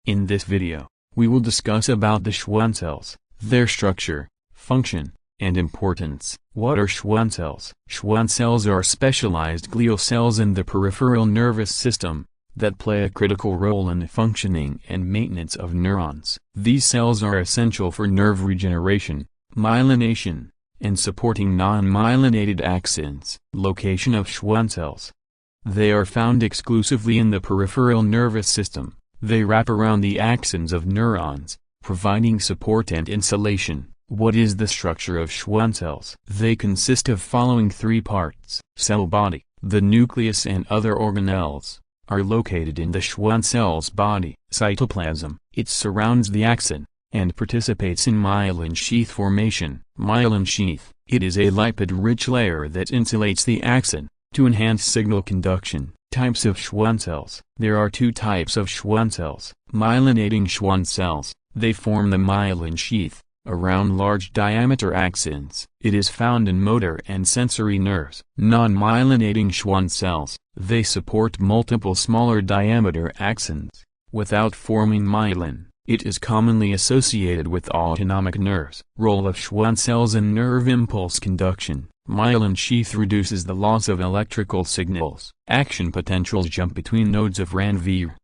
In this video, we will discuss about the Schwann cells, their structure, function, and importance. What are Schwann cells? Schwann cells are specialized glial cells in the peripheral nervous system that play a critical role in the functioning and maintenance of neurons. These cells are essential for nerve regeneration, myelination, and supporting non-myelinated axons. Location of Schwann cells. They are found exclusively in the peripheral nervous system. They wrap around the axons of neurons, providing support and insulation. What is the structure of Schwann cells? They consist of following three parts. Cell body. The nucleus and other organelles are located in the Schwann cell's body. Cytoplasm. It surrounds the axon and participates in myelin sheath formation. Myelin sheath. It is a lipid-rich layer that insulates the axon to enhance signal conduction. Types of Schwann cells. There are two types of Schwann cells. Myelinating Schwann cells. They form the myelin sheath around large diameter axons. It is found in motor and sensory nerves. Non-myelinating Schwann cells. They support multiple smaller diameter axons without forming myelin. It is commonly associated with autonomic nerves. Role of Schwann cells in nerve impulse conduction. Myelin sheath reduces the loss of electrical signals. Action potentials jump between nodes of Ranvier,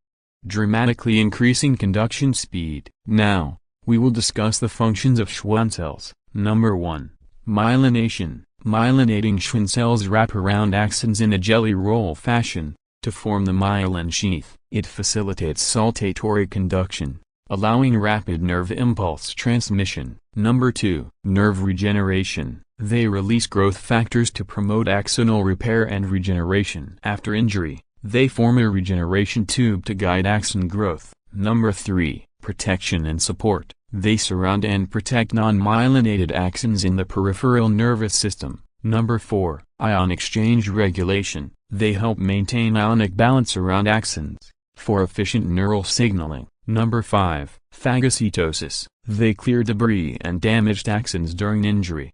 dramatically increasing conduction speed. Now, we will discuss the functions of Schwann cells. Number 1. Myelination. Myelinating Schwann cells wrap around axons in a jelly roll fashion to form the myelin sheath. It facilitates saltatory conduction, allowing rapid nerve impulse transmission. Number 2. Nerve regeneration. They release growth factors to promote axonal repair and regeneration. After injury, they form a regeneration tube to guide axon growth. Number 3. Protection and support. They surround and protect non-myelinated axons in the peripheral nervous system. Number 4. Ion exchange regulation. They help maintain ionic balance around axons for efficient neural signaling. Number 5. Phagocytosis. They clear debris and damaged axons during injury.